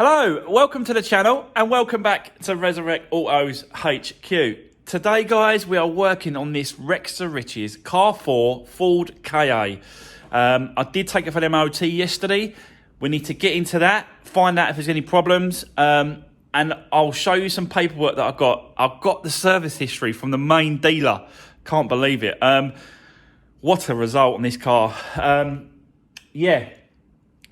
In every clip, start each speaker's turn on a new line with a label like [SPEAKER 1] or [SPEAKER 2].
[SPEAKER 1] Hello, welcome to the channel and welcome back to Resurwreck Autos HQ. Today guys, we are working on this Rex to Riches Car 4 Ford KA. I did take it for the MOT yesterday. We need to get into that, find out if there's any problems, and I'll show you some paperwork that I've got. I've got the service history from the main dealer. Can't believe it. What a result on this car. Yeah.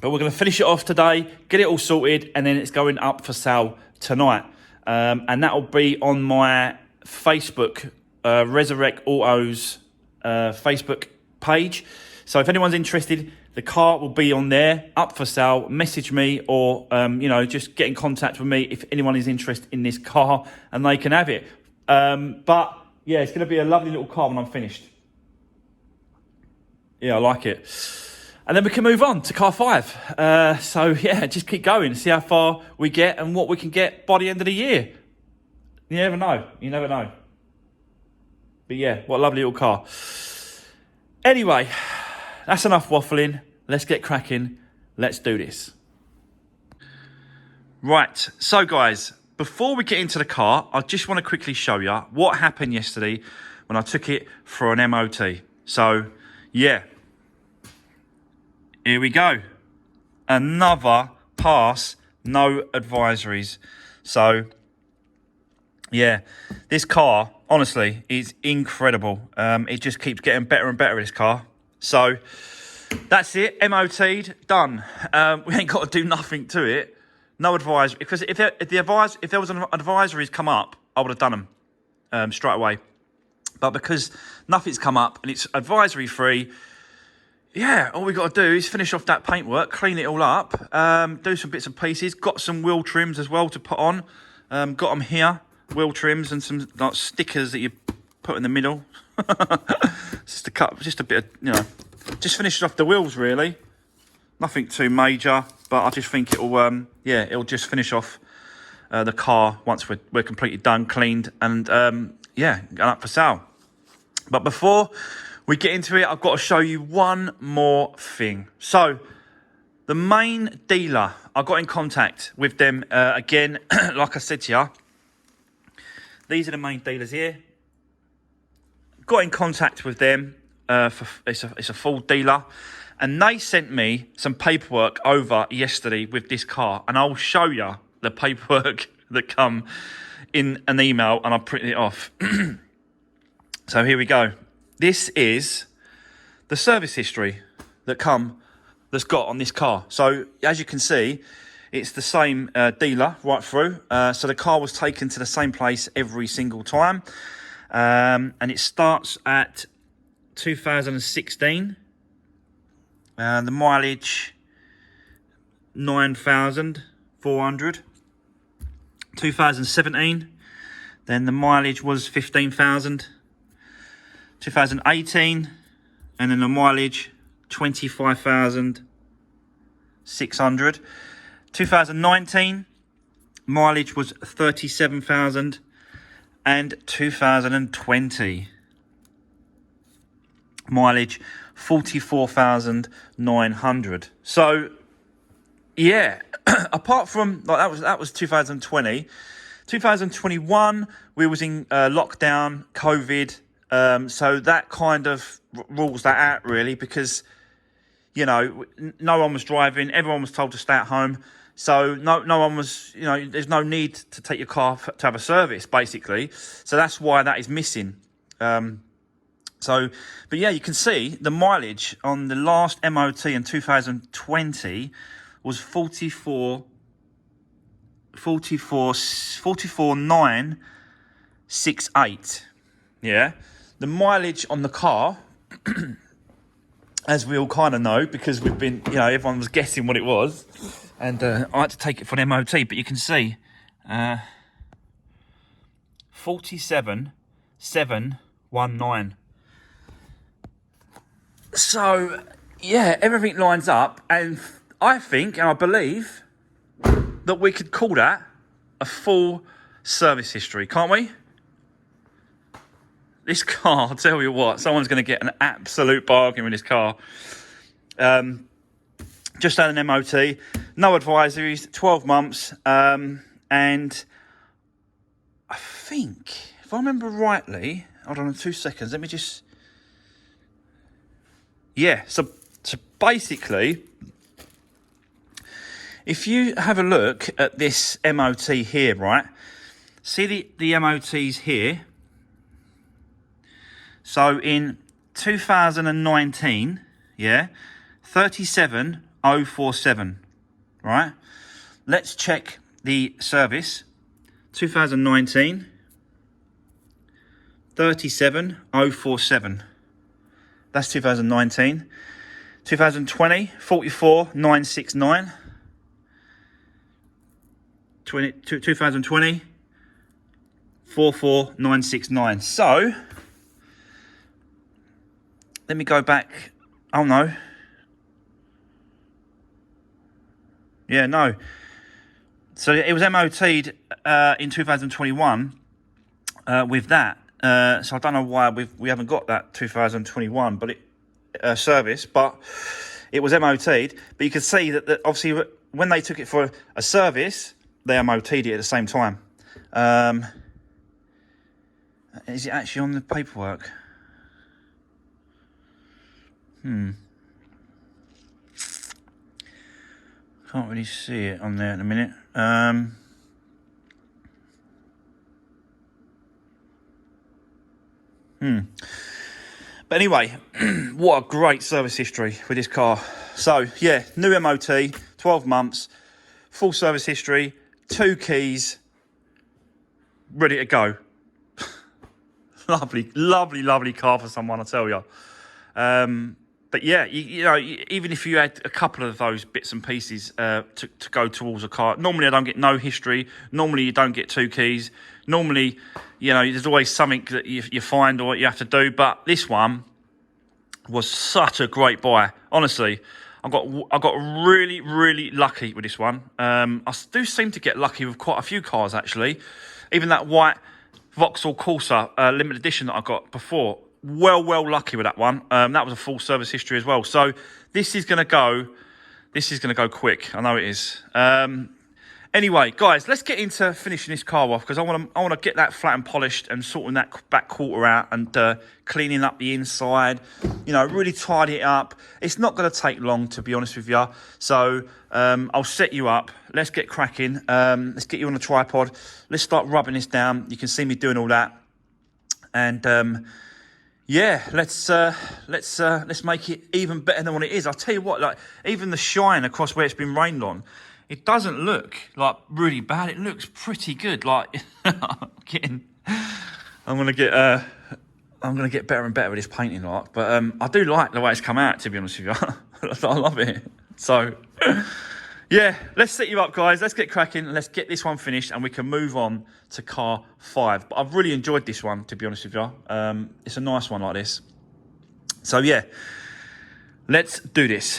[SPEAKER 1] But we're going to finish it off today, get it all sorted, and then it's going up for sale tonight. And that will be on my Facebook, Resurrect Autos Facebook page. So if anyone's interested, the car will be on there, up for sale. Message me or, just get in contact with me if anyone is interested in this car and they can have it. But, yeah, it's going to be a lovely little car when I'm finished. Yeah, I like it. And then we can move on to car 5. So, yeah, just keep going. See how far we get and what we can get by the end of the year. You never know. You never know. But, yeah, what a lovely little car. Anyway, that's enough waffling. Let's get cracking. Let's do this. Right. So, guys, before we get into the car, I just want to quickly show you what happened yesterday when I took it for an MOT. So, yeah. Here we go. Another pass, no advisories. So, yeah, this car, honestly, is incredible. It just keeps getting better and better, this car. So, that's it. MOT'd, done. We ain't got to do nothing to it. No advisory. Because if there was an advisories come up, I would have done them straight away. But because nothing's come up and it's advisory free, yeah, all we got to do is finish off that paintwork, clean it all up, do some bits and pieces. Got some wheel trims as well to put on. Got them here, wheel trims and some like stickers that you put in the middle. Just a bit of, just finish off the wheels really. Nothing too major, but I just think it'll, it'll just finish off the car once we're completely done, cleaned, and going up for sale. But before we get into it, I've got to show you one more thing. So, the main dealer, I got in contact with them again, like I said to you. These are the main dealers here. Got in contact with them. It's a Ford dealer. And they sent me some paperwork over yesterday with this car. And I'll show you the paperwork that come in an email and I'll print it off. So here we go. This is the service history that's got on this car. So as you can see, it's the same dealer right through. So the car was taken to the same place every single time. And it starts at 2016. The mileage, 9,400. 2017, then the mileage was 15,000. 2018, and then the mileage 25,600. 2019, mileage was 37,000, and 2020, mileage 44,900. So, yeah, apart from like that was 2020. 2021, we was in lockdown, COVID. So that kind of rules that out, really, because, no one was driving. Everyone was told to stay at home. So no one was, there's no need to take your car to have a service, basically. So that's why that is missing. But yeah, you can see the mileage on the last MOT in 2020 was 44,968. Yeah. The mileage on the car, as we all kind of know, because we've been, everyone was guessing what it was. And I had to take it for an MOT, but you can see 47,719. So, yeah, everything lines up. And I think, and I believe, that we could call that a full service history, can't we? This car, I'll tell you what, someone's going to get an absolute bargain with this car. Just had an MOT. No advisories, 12 months, and I think, if I remember rightly, hold on 2 seconds, let me just, yeah, so basically, if you have a look at this MOT here, right, see the MOTs here, so in 2019, yeah, 37047, right? Let's check the service. 2019, 37047. That's 2019. 2020, 44969. 2020, 44969. So, let me go back. Oh no. Yeah, no. So it was MOT'd in 2021 with that. So I don't know why we haven't got that 2021, but service, but it was MOT'd. But you can see that obviously when they took it for a service, they MOT'd it at the same time. Is it actually on the paperwork? Can't really see it on there in a minute. But anyway, what a great service history with this car. So, yeah, new MOT, 12 months, full service history, 2 keys, ready to go. Lovely, lovely, lovely car for someone, I tell you. But yeah, you know, even if you had a couple of those bits and pieces to go towards a car, normally I don't get no history. Normally you don't get 2 keys. Normally, you know, there's always something that you find or what you have to do. But this one was such a great buy. Honestly, I got really, really lucky with this one. I do seem to get lucky with quite a few cars, actually. Even that white Vauxhall Corsa limited edition that I got before. Well lucky with that one. That was a full service history as well. So this is going to go quick. I know it is. Anyway, guys, let's get into finishing this car off because I want to get that flat and polished and sorting that back quarter out and cleaning up the inside. You know, really tidy it up. It's not going to take long, to be honest with you. So I'll set you up. Let's get cracking. Let's get you on a tripod. Let's start rubbing this down. You can see me doing all that. And yeah, let's make it even better than what it is. I'll tell you what, like even the shine across where it's been rained on, it doesn't look like really bad. It looks pretty good. Like I'm gonna get better and better with this painting, like. But I do like the way it's come out. To be honest with you, I love it. So yeah, let's set you up, guys. Let's get cracking. Let's get this one finished, and we can move on to car 5. But I've really enjoyed this one, to be honest with you. It's a nice one like this. So yeah, let's do this.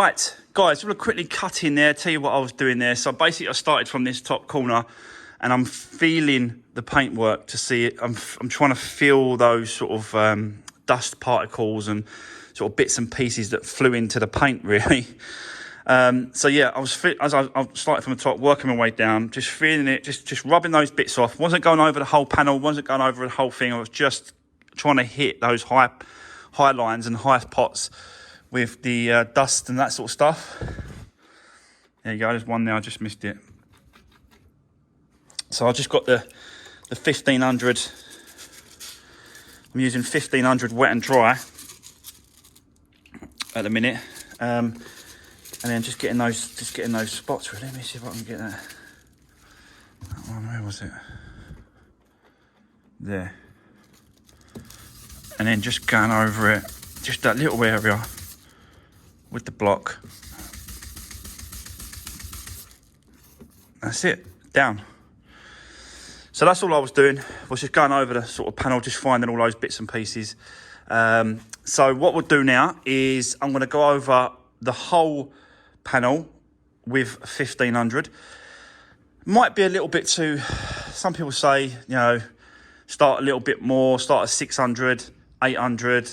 [SPEAKER 1] Right, guys, I'm going to quickly cut in there, tell you what I was doing there. So basically I started from this top corner and I'm feeling the paintwork to see it. I'm trying to feel those sort of dust particles and sort of bits and pieces that flew into the paint, really. So yeah, I started from the top, working my way down, just feeling it, just rubbing those bits off. Wasn't going over the whole panel, wasn't going over the whole thing. I was just trying to hit those high lines and high spots with the dust and that sort of stuff. There you go, there's one there, I just missed it. So I just got the 1500. I'm using 1500 wet and dry at the minute. And then just getting those spots really. Let me see if I can get that. That one, where was it? There. And then just going over it, just that little area with the block. That's it, down. So that's all I was doing, was just going over the sort of panel, just finding all those bits and pieces. So what we'll do now is I'm going to go over the whole panel with 1500. Might be a little bit too, some people say, you know, start a little bit more, start at 600, 800,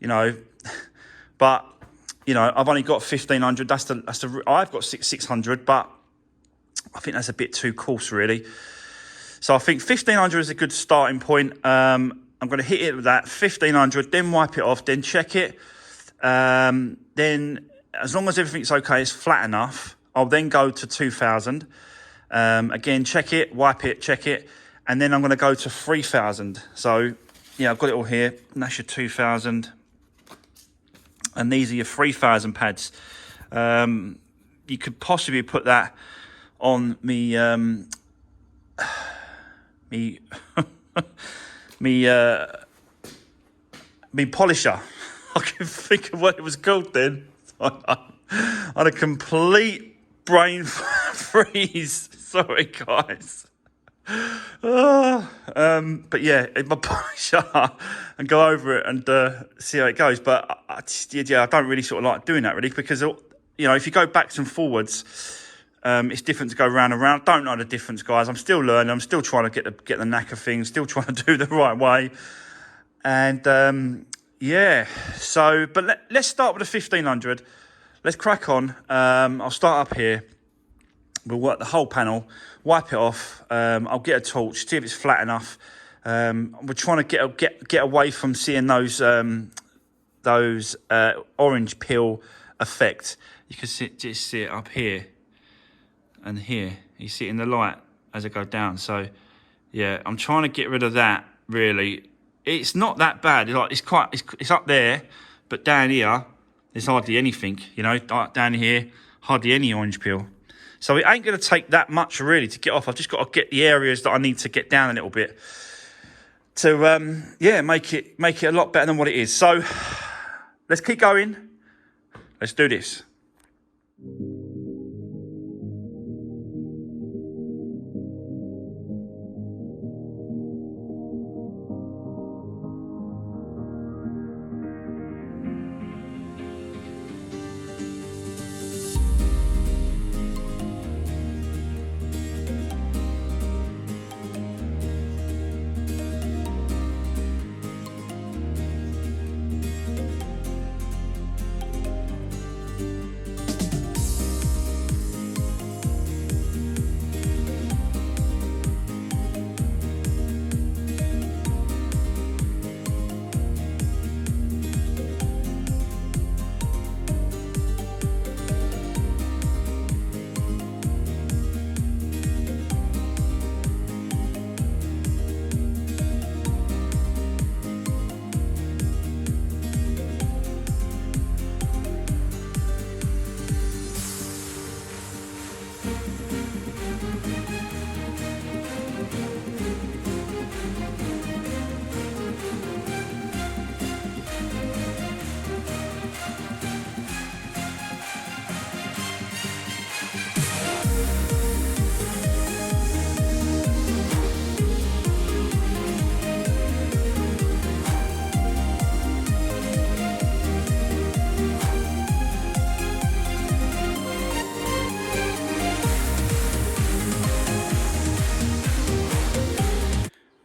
[SPEAKER 1] you know, but, you know, I've only got 1500. I've got 600, but I think that's a bit too coarse, really. So I think 1500 is a good starting point. I'm going to hit it with that 1500, then wipe it off, then check it. Then, as long as everything's okay, it's flat enough, I'll then go to 2000. Again, check it, wipe it, check it, and then I'm going to go to 3000. So, yeah, I've got it all here. And that's your 2000. And these are your 3000 pads. You could possibly put that on me polisher. I can think of what it was called then. I had a complete brain freeze. Sorry, guys. But yeah, in my polisher and go over it and see how it goes. But I don't really sort of like doing that really, because, you know, if you go backwards and forwards, it's different to go round and round. Don't know the difference, guys. I'm still learning. I'm still trying to get the knack of things. Still trying to do the right way. And yeah. So, but let's start with the 1500. Let's crack on. I'll start up here. We'll work the whole panel, wipe it off. I'll get a torch, see if it's flat enough. We're trying to get away from seeing those orange peel effect. You can just see it up here and here. You see it in the light as I go down. So yeah, I'm trying to get rid of that. Really, it's not that bad. It's up there, but down here there's hardly anything. You know, down here hardly any orange peel. So it ain't going to take that much really to get off. I've just got to get the areas that I need to get down a little bit to yeah, make it a lot better than what it is. So let's keep going. Let's do this.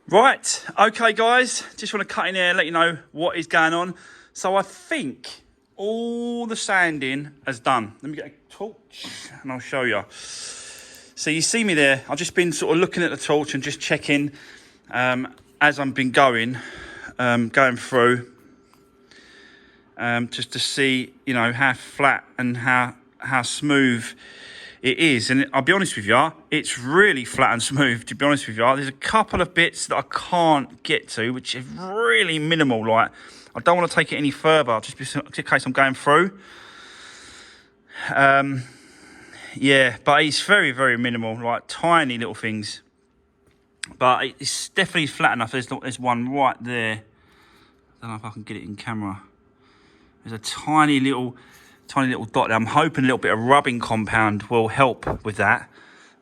[SPEAKER 1] Right, okay guys, just want to cut in here and let you know what is going on. So I think all the sanding has done. Let me get a torch and I'll show you. So you see me there, I've just been sort of looking at the torch and just checking as I've been going through just to see, you know, how flat and how smooth it is. And I'll be honest with you, it's really flat and smooth, to be honest with you. There's a couple of bits that I can't get to, which is really minimal. Like, I don't want to take it any further, just in case I'm going through. Yeah, but it's very, very minimal, like tiny little things. But it's definitely flat enough. There's one right there. I don't know if I can get it in camera. There's a tiny little dot there. I'm hoping a little bit of rubbing compound will help with that,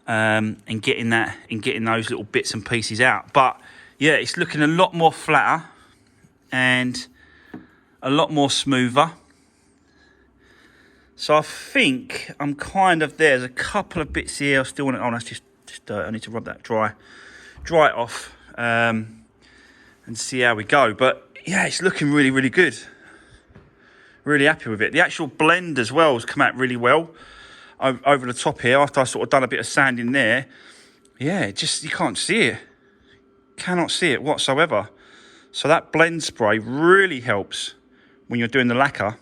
[SPEAKER 1] and getting those little bits and pieces out. But yeah, it's looking a lot more flatter and a lot more smoother. So I think I'm kind of there. There's a couple of bits here I still want to. Oh, that's just dirt. I need to rub that dry it off, and see how we go. But yeah, it's looking really, really good. Really happy with it. The actual blend as well has come out really well over the top here after I sort of done a bit of sanding there. Yeah, just you can't see it. Cannot see it whatsoever. So that blend spray really helps when you're doing the lacquer.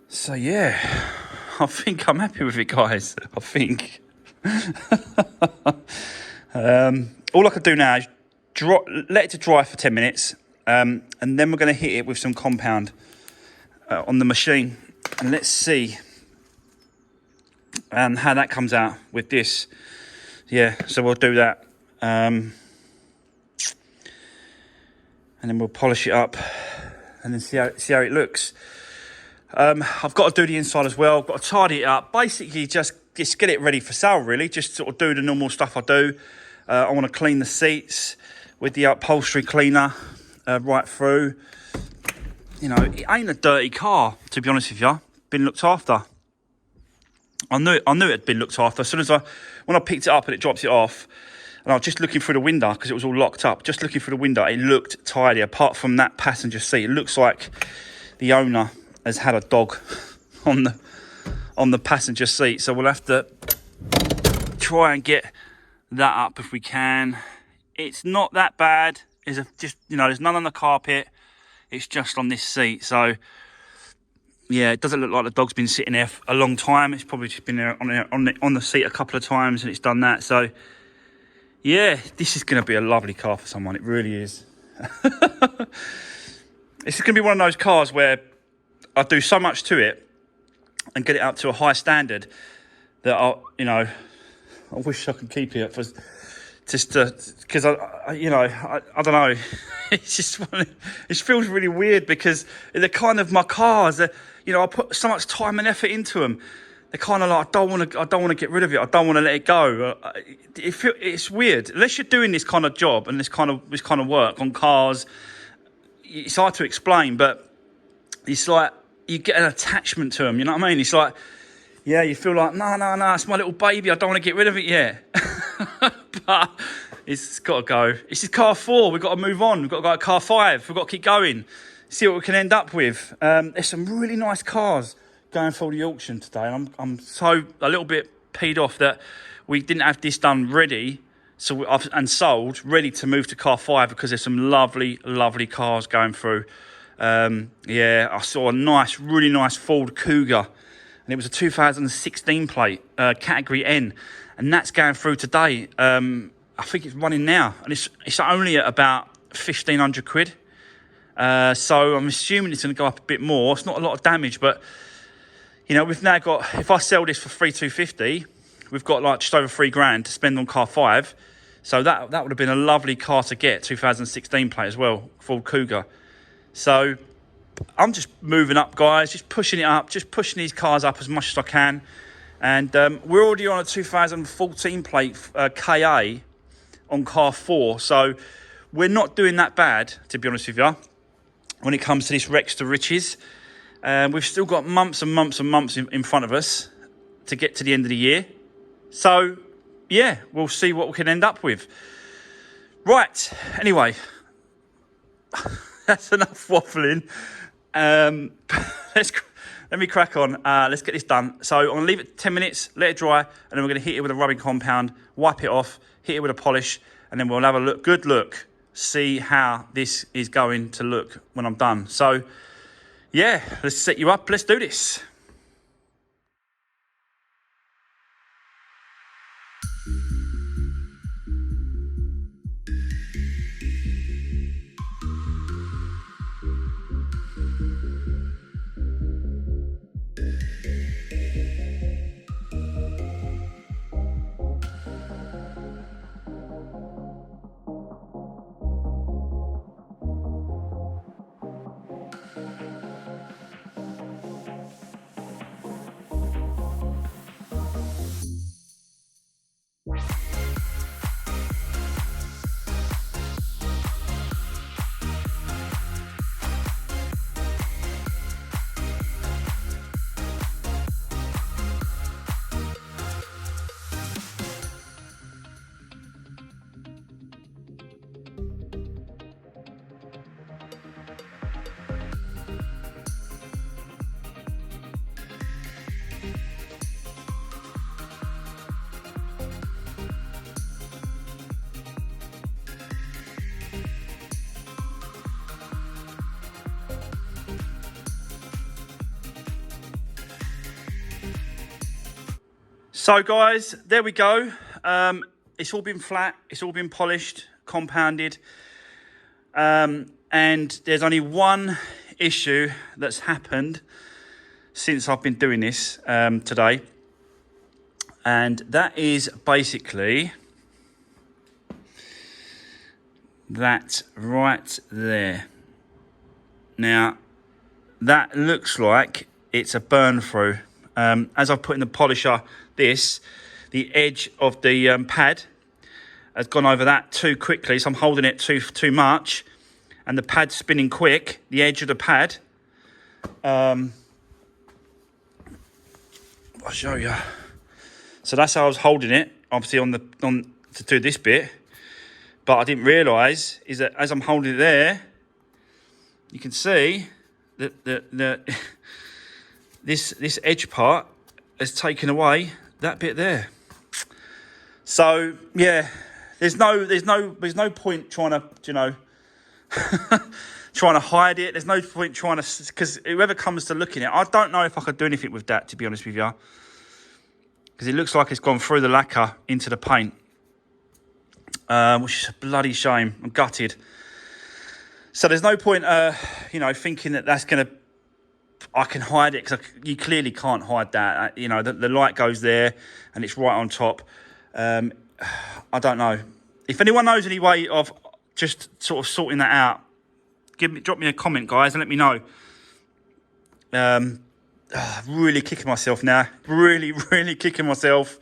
[SPEAKER 1] So yeah, I think I'm happy with it, guys. I think. All I could do now is let it to dry for 10 minutes. And then we're going to hit it with some compound on the machine. And let's see how that comes out with this. Yeah, so we'll do that. And then we'll polish it up and then see how it looks. I've got to do the inside as well. I've got to tidy it up. Basically, just get it ready for sale, really. Just sort of do the normal stuff I do. I want to clean the seats with the upholstery cleaner. Right through, you know, it ain't a dirty car, to be honest with you. Been looked after. I knew it had been looked after. As soon as when I picked it up and it drops it off, and I was just looking through the window because it was all locked up. Just looking through the window, it looked tidy. Apart from that passenger seat, it looks like the owner has had a dog on the passenger seat. So we'll have to try and get that up if we can. It's not that bad. There's none on the carpet. It's just on this seat. So yeah, it doesn't look like the dog's been sitting there for a long time. It's probably just been there on the seat a couple of times and it's done that. So yeah, this is going to be a lovely car for someone. It really is. It's going to be one of those cars where I do so much to it and get it up to a high standard that I wish I could keep it for. Just because I don't know, it's just it feels really weird because they're kind of my cars. That I put so much time and effort into them. They're kind of like I don't want to get rid of it. I don't want to let it go. It's weird unless you're doing this kind of job and this kind of work on cars. It's hard to explain, but it's like you get an attachment to them. You know what I mean? It's like you feel like no, it's my little baby. I don't want to get rid of it yet. But it's got to go. This is car 4. We've got to move on. We've got to go to car 5. We've got to keep going. See what we can end up with. There's some really nice cars going for the auction today. And I'm so a little bit peed off that we didn't have this done ready and sold, ready to move to car 5 because there's some lovely, lovely cars going through. I saw a really nice Ford Cougar. And it was a 2016 plate, category N. And that's going through today. I think it's running now. And it's only at about 1,500 quid. So I'm assuming it's going to go up a bit more. It's not a lot of damage, but, we've now got, if I sell this for 3,250, we've got like just over £3,000 to spend on car 5. So that would have been a lovely car to get, 2016 plate as well, Ford Cougar. So I'm just moving up, guys, just pushing it up, just pushing these cars up as much as I can. And we're already on a 2014 plate KA on car 4. So we're not doing that bad, to be honest with you, when it comes to this Rex to Riches. We've still got months and months and months in front of us to get to the end of the year. So yeah, we'll see what we can end up with. Right, anyway, that's enough waffling. Let me crack on. Let's get this done. So I'm going to leave it 10 minutes, let it dry, and then we're going to hit it with a rubbing compound, wipe it off, hit it with a polish, and then we'll have a good look, see how this is going to look when I'm done. So, yeah, let's set you up. Let's do this. So guys, there we go. It's all been flat, it's all been polished, compounded. And there's only one issue that's happened since I've been doing this today. And that is basically that right there. Now, that looks like it's a burn through. As I've put in the polisher, the edge of the pad has gone over that too quickly, so I'm holding it too much, and the pad's spinning quick. The edge of the pad, I'll show you. So that's how I was holding it, obviously to do this bit. But I didn't realise is that as I'm holding it there, you can see that this edge part has taken away that bit there. So yeah, there's no point trying to, you know, trying to hide it. There's no point trying to, because whoever comes to looking at it, I don't know if I could do anything with that, to be honest with you, because it looks like it's gone through the lacquer into the paint, which is a bloody shame. I'm gutted. So there's no point, you know, thinking that that's going to, I can hide it, because you clearly can't hide that. You know, the light goes there and it's right on top. I don't know. If anyone knows any way of just sort of sorting that out, drop me a comment, guys, and let me know. Really kicking myself now. Really kicking myself.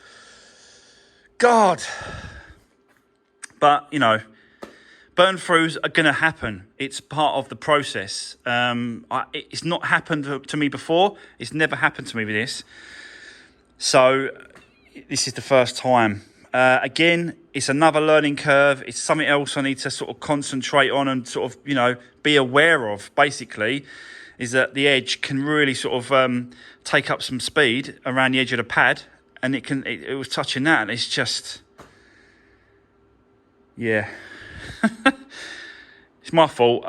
[SPEAKER 1] God. But, you know, burn throughs are going to happen. It's part of the process. It's not happened to me before. It's never happened to me with this. So this is the first time. Again, it's another learning curve. It's something else I need to sort of concentrate on and sort of, you know, be aware of, basically, is that the edge can really sort of take up some speed around the edge of the pad, and it was touching that, and it's just, yeah. It's my fault.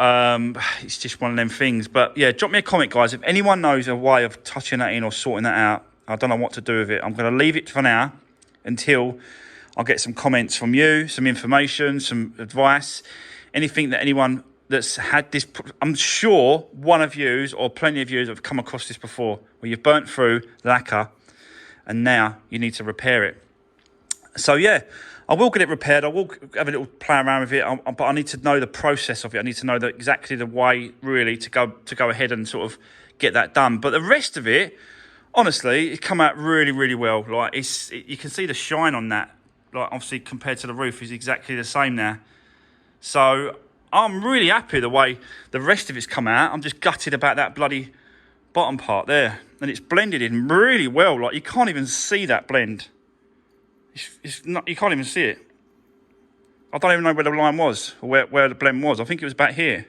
[SPEAKER 1] It's just one of them things. But yeah, drop me a comment, guys. If anyone knows a way of touching that in or sorting that out, I don't know what to do with it. I'm going to leave it for now until I get some comments from you, some information, some advice, anything that anyone that's had this. I'm sure one of yous or plenty of yous have come across this before, where you've burnt through lacquer and now you need to repair it. So yeah, I will get it repaired. I will have a little play around with it, but I need to know the process of it. I need to know exactly the way, really, to go ahead and sort of get that done. But the rest of it, honestly, it's come out really well. Like you can see the shine on that. Like obviously compared to the roof is exactly the same now. So I'm really happy the way the rest of it's come out. I'm just gutted about that bloody bottom part there, and it's blended in really well. Like you can't even see that blend. It's not. You can't even see it. I don't even know where the line was or where the blend was. I think it was back here.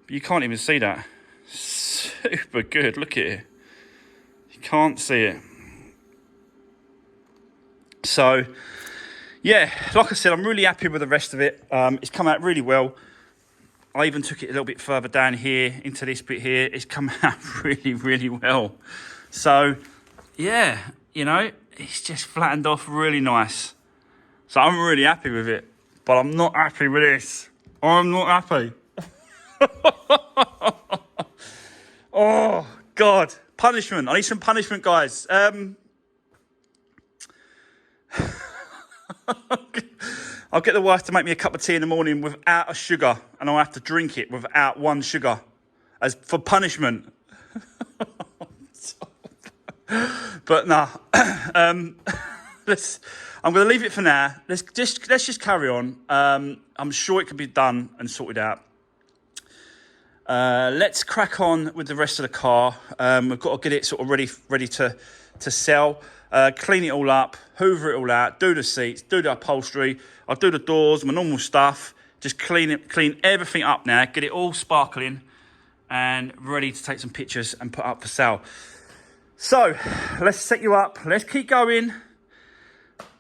[SPEAKER 1] But you can't even see that. Super good. Look at it. You can't see it. So, yeah, like I said, I'm really happy with the rest of it. It's come out really well. I even took it a little bit further down here into this bit here. It's come out really, really well. So, yeah, you know, it's just flattened off really nice. So I'm really happy with it. But I'm not happy with this. I'm not happy. Oh, God. Punishment. I need some punishment, guys. I'll get the wife to make me a cup of tea in the morning without a sugar, and I'll have to drink it without one sugar as for punishment. But nah, I'm going to leave it for now. Let's just carry on. I'm sure it can be done and sorted out. Let's crack on with the rest of the car. We've got to get it sort of ready to sell. Clean it all up, hoover it all out, do the seats, do the upholstery. I'll do the doors, my normal stuff. Just clean everything up now, get it all sparkling and ready to take some pictures and put up for sale. So, let's set you up. Let's keep going.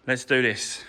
[SPEAKER 1] Let's do this.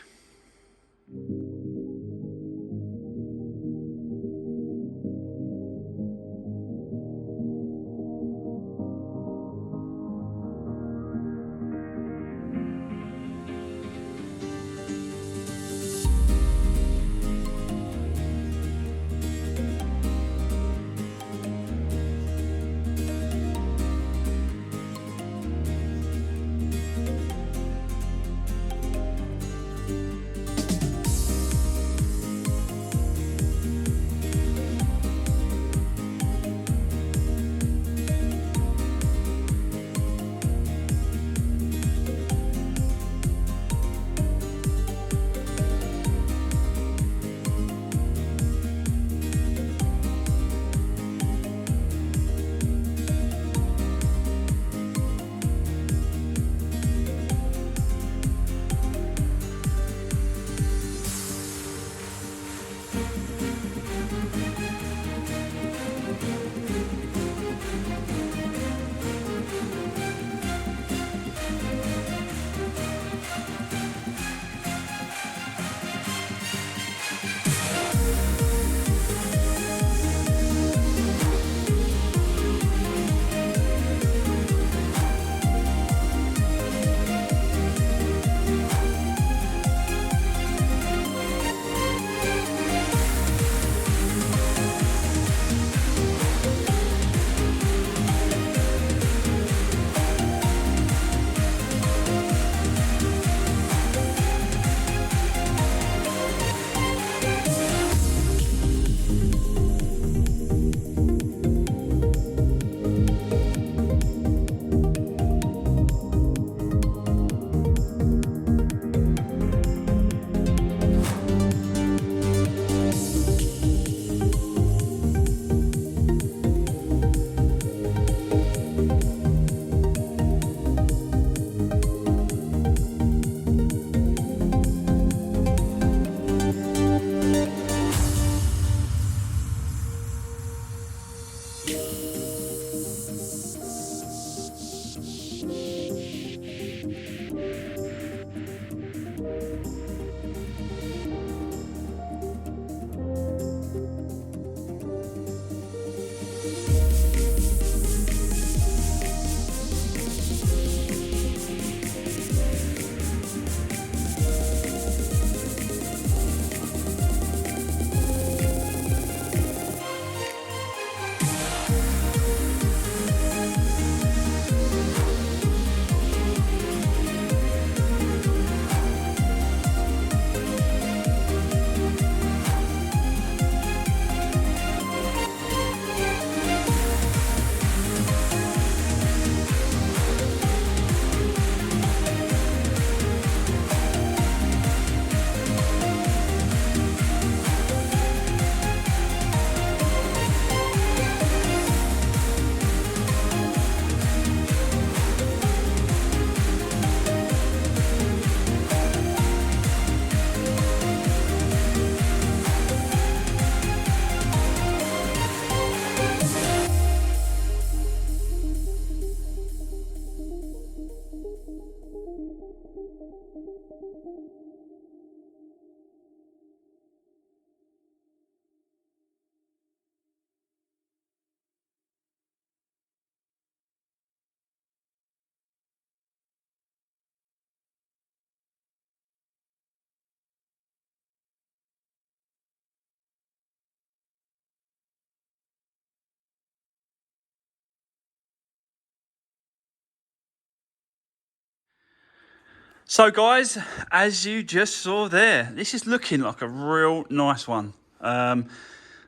[SPEAKER 1] So guys, as you just saw there, this is looking like a real nice one. The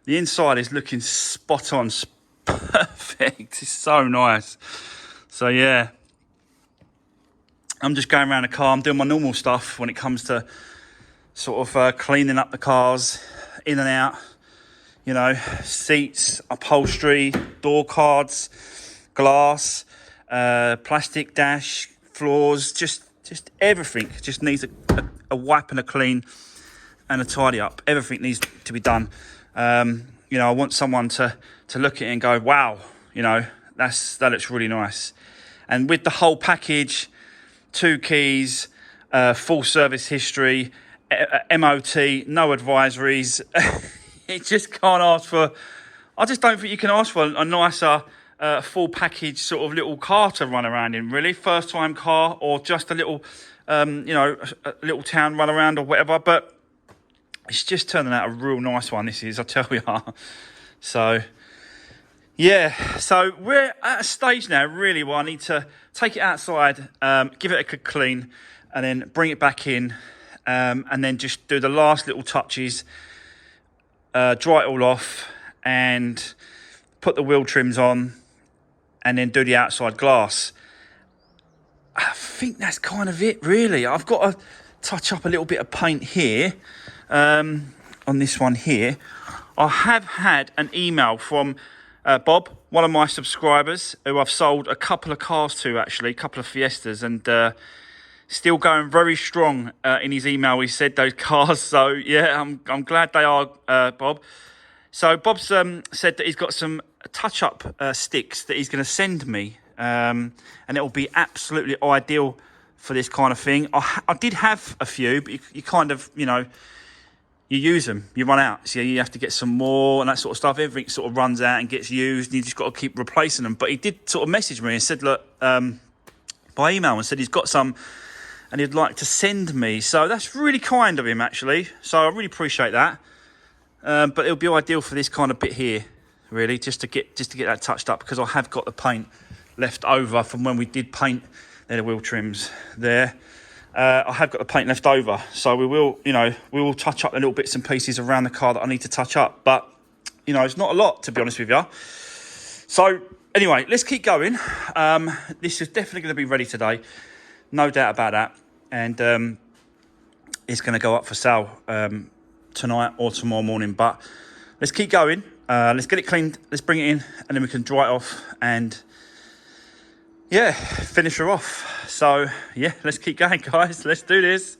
[SPEAKER 1] inside is looking spot on, perfect. It's so nice. So yeah, I'm just going around the car. I'm doing my normal stuff when it comes to sort of cleaning up the cars, in and out. You know, seats, upholstery, door cards, glass, plastic dash, floors, just everything. Just needs a wipe and a clean and a tidy up. Everything needs to be done. You know, I want someone to look at it and go, wow, you know, that looks really nice. And with the whole package, 2 keys, full service history, MOT, no advisories. It just can't ask for, I just don't think you can ask for a nicer full package sort of little car to run around in, really. First time car, or just a little, you know, a little town run around or whatever. But it's just turning out a real nice one, this is, I tell you. So, yeah. So we're at a stage now, really, where I need to take it outside, give it a good clean, and then bring it back in, and then just do the last little touches, dry it all off, and put the wheel trims on, and then do the outside glass. I think that's kind of it, really. I've got to touch up a little bit of paint here, on this one here. I have had an email from Bob, one of my subscribers, who I've sold a couple of cars to, actually, a couple of Fiestas, and still going very strong in his email. He said those cars, so yeah, I'm glad they are, Bob. So Bob's said that he's got some touch-up sticks that he's going to send me, and it'll be absolutely ideal for this kind of thing. I did have a few, but you kind of, you know, you use them, you run out, so you have to get some more and that sort of stuff. Everything sort of runs out and gets used, and you just got to keep replacing them. But he did sort of message me and said, look, by email, and said he's got some and he'd like to send me. So that's really kind of him, actually. So I really appreciate that. But it'll be ideal for this kind of bit here, really, just to get that touched up, because I have got the paint left over from when we did paint. There, the wheel trims there. I have got the paint left over, so we will touch up the little bits and pieces around the car that I need to touch up. But you know, it's not a lot, to be honest with you. So anyway, let's keep going. This is definitely going to be ready today, no doubt about that, and it's going to go up for sale tonight or tomorrow morning. But let's keep going. Let's get it cleaned. Let's bring it in, and then we can dry it off and, yeah, finish her off. So, yeah, let's keep going, guys. Let's do this.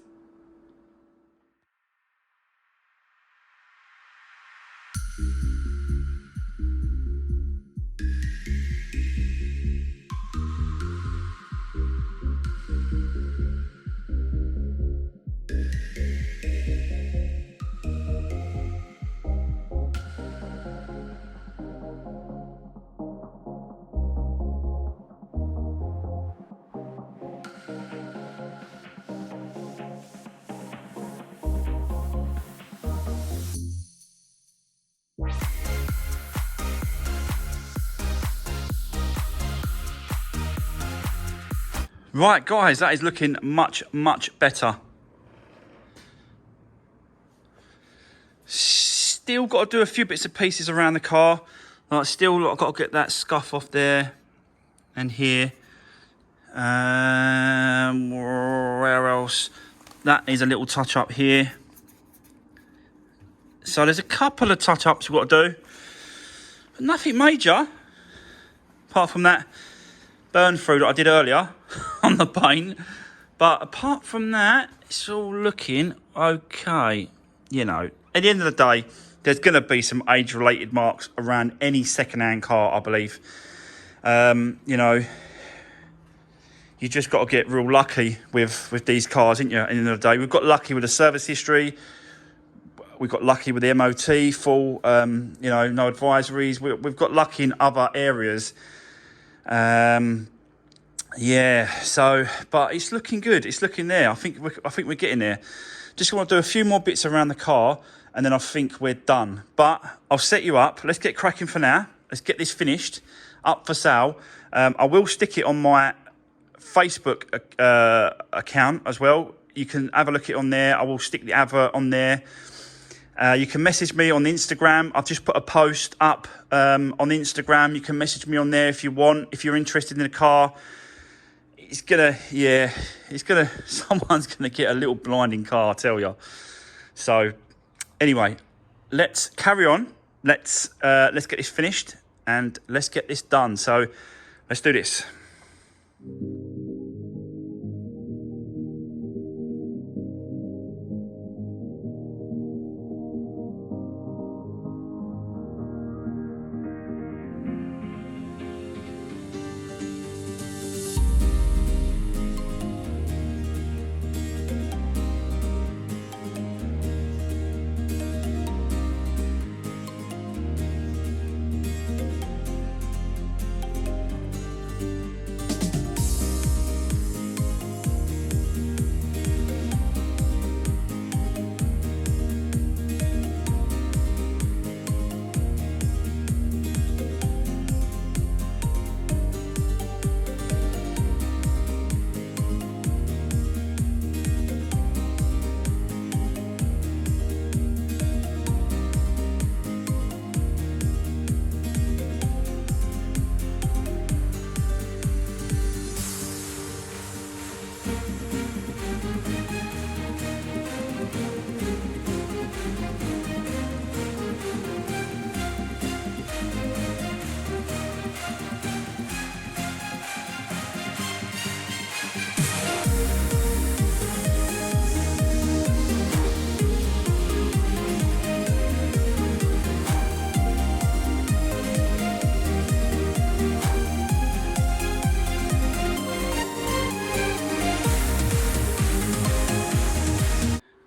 [SPEAKER 1] Right, guys, that is looking much, much better. Still got to do a few bits and pieces around the car. Still, I've got to get that scuff off there and here. Where else? That is a little touch up here. So there's a couple of touch ups we've got to do, but nothing major, apart from that burn through that I did earlier on the paint. But apart from that, it's all looking okay. You know, at the end of the day, there's going to be some age-related marks around any second-hand car, I believe. You know, you just got to get real lucky with these cars, ain't you? At the end of the day, we've got lucky with the service history. We got lucky with the MOT, full, you know, no advisories. We've got lucky in other areas. Yeah, so, but it's looking good. It's looking there. I think we're getting there. Just want to do a few more bits around the car, and then I think we're done. But I'll set you up. Let's get cracking for now. Let's get this finished, up for sale. I will stick it on my Facebook account as well. You can have a look at it on there. I will stick the advert on there. You can message me on Instagram. I've just put a post up on Instagram. You can message me on there if you want. If you're interested in the car, someone's gonna get a little blinding car, I tell you. So, anyway, let's carry on. Let's get this finished and let's get this done. So, let's do this.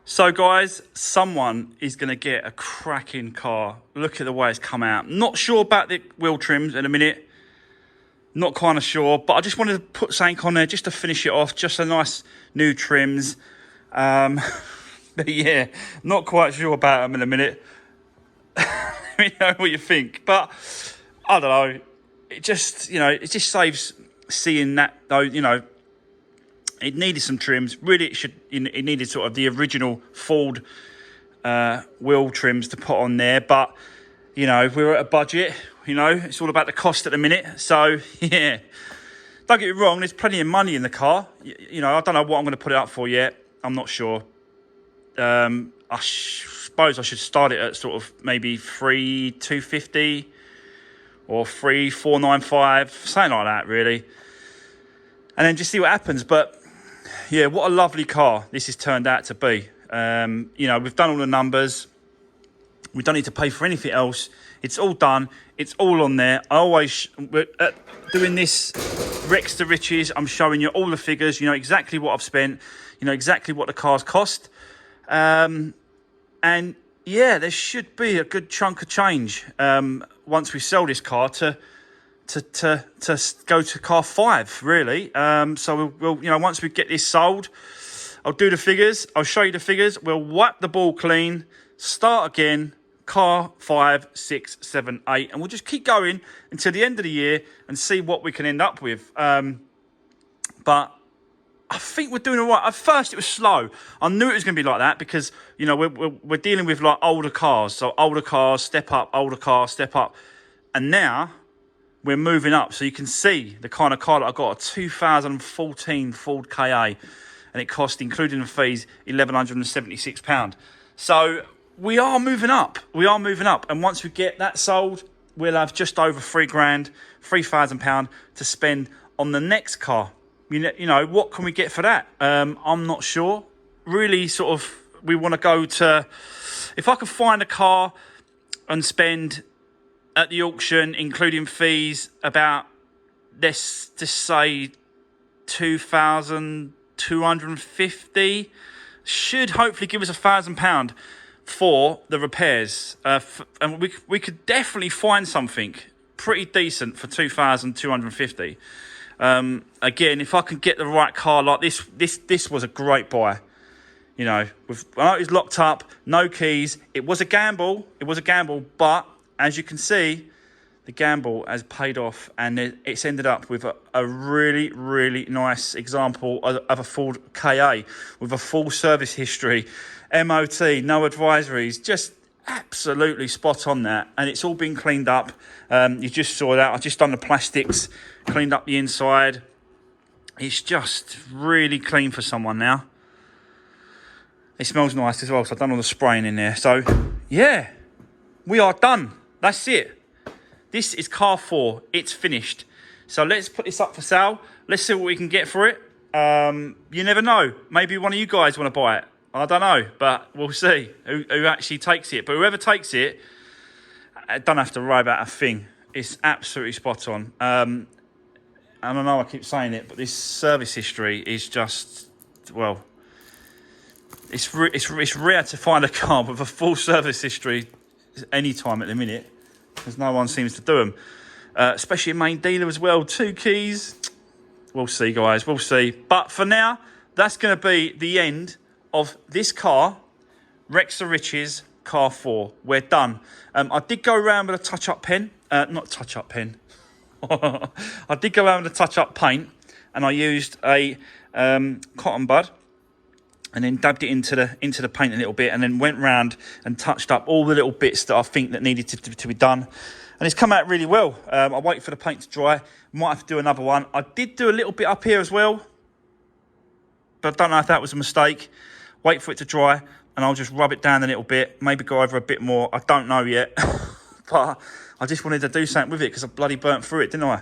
[SPEAKER 1] So guys, someone is going to get a cracking car. Look at the way it's come out. Not sure about the wheel trims in a minute. Not kind of sure, but I just wanted to put something on there just to finish it off. Just a nice new trims. But yeah, not quite sure about them in a minute. Let me know what you think. But I don't know. It just, it just saves seeing that though, it needed some trims. Really, it needed sort of the original Ford wheel trims to put on there. But, we're at a budget. It's all about the cost at the minute. So, yeah. Don't get me wrong, there's plenty of money in the car. I don't know what I'm going to put it up for yet. I'm not sure. I suppose I should start it at sort of maybe 3,250 or 3,495, something like that, really. And then just see what happens. But yeah, what a lovely car this has turned out to be. We've done all the numbers. We don't need to pay for anything else. It's all done. It's all on there. We're doing this Rex to Riches. I'm showing you all the figures. You know exactly what I've spent. You know exactly what the cars cost. And yeah, there should be a good chunk of change once we sell this car to go to car 5, really. So we'll once we get this sold, I'll do the figures. I'll show you the figures. We'll wipe the ball clean, start again, car 5, 6, 7, 8, and we'll just keep going until the end of the year and see what we can end up with. But I think we're doing all right. At first, it was slow. I knew it was going to be like that because, we're dealing with like older cars. So older cars, step up, older cars, step up. And now we're moving up. So you can see the kind of car that I got, a 2014 Ford KA. And it cost, including the fees, £1,176. So we are moving up. We are moving up. And once we get that sold, we'll have just over £3,000 to spend on the next car. What can we get for that? I'm not sure. Really, sort of, we want to go to, if I could find a car and spend at the auction, including fees, about, let's just say, 2,250, should hopefully give us £1,000 for the repairs. And we could definitely find something pretty decent for 2,250. Again, if I can get the right car like this was a great buy. I know it was locked up, no keys. It was a gamble. But as you can see, the gamble has paid off, and it's ended up with a really, really nice example of a Ford KA with a full service history, MOT, no advisories, just absolutely spot on that. And it's all been cleaned up. You just saw that. I've just done the plastics, cleaned up the inside. It's just really clean for someone now. It smells nice as well, so I've done all the spraying in there. So, yeah, we are done. That's it. This is car 4. It's finished. So let's put this up for sale. Let's see what we can get for it. You never know. Maybe one of you guys want to buy it. I don't know, but we'll see who actually takes it. But whoever takes it, I don't have to worry about a thing. It's absolutely spot on. And I know I keep saying it, but this service history is just, well, it's rare to find a car with a full service history any time at the minute, because no one seems to do them. Especially a main dealer as well. 2 keys. We'll see, guys. We'll see. But for now, that's going to be the end of this car, Wrecks or Riches car 4. We're done. I did go around with a touch-up pen. Not touch-up pen. I did go around with a touch-up paint, and I used a cotton bud, and then dabbed it into the paint a little bit, and then went round and touched up all the little bits that I think that needed to be done. And it's come out really well. I wait for the paint to dry. Might have to do another one. I did do a little bit up here as well, but I don't know if that was a mistake. Wait for it to dry, and I'll just rub it down a little bit. Maybe go over a bit more. I don't know yet. But I just wanted to do something with it because I bloody burnt through it, didn't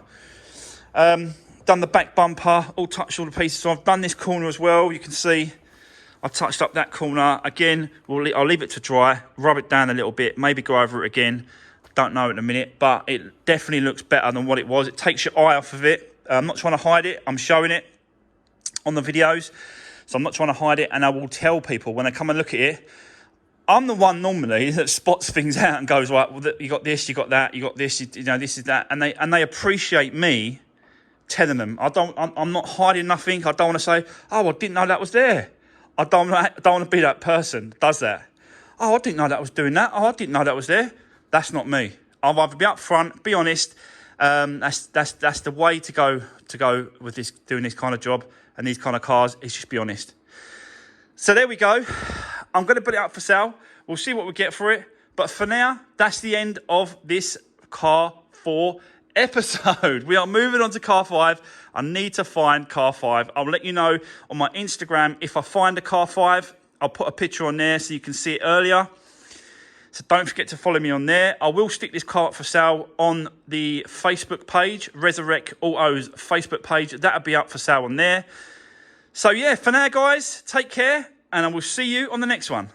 [SPEAKER 1] I? Done the back bumper. All touched all the pieces. So I've done this corner as well. You can see I touched up that corner. Again, I'll leave it to dry. Rub it down a little bit. Maybe go over it again. Don't know in a minute. But it definitely looks better than what it was. It takes your eye off of it. I'm not trying to hide it. I'm showing it on the videos. So I'm not trying to hide it, and I will tell people when they come and look at it. I'm the one normally that spots things out and goes, right, well, you got this, you got that, you got this, you know, this is that, and they appreciate me telling them. I'm not hiding nothing. I don't want to say, oh, I didn't know that was there. I don't want to be that person that does that. Oh, I didn't know that was doing that. Oh, I didn't know that was there. That's not me. I'll either be up front, be honest. That's the way to go with this, doing this kind of job and these kind of cars, is just be honest. So there we go. I'm going to put it up for sale. We'll see what we get for it. But for now, that's the end of this car 4 episode. We are moving on to car 5. I need to find car 5. I'll let you know on my Instagram if I find a car 5. I'll put a picture on there so you can see it earlier. So don't forget to follow me on there. I will stick this car up for sale on the Facebook page, Resurwreck Auto's Facebook page. That'll be up for sale on there. So yeah, for now, guys, take care, and I will see you on the next one.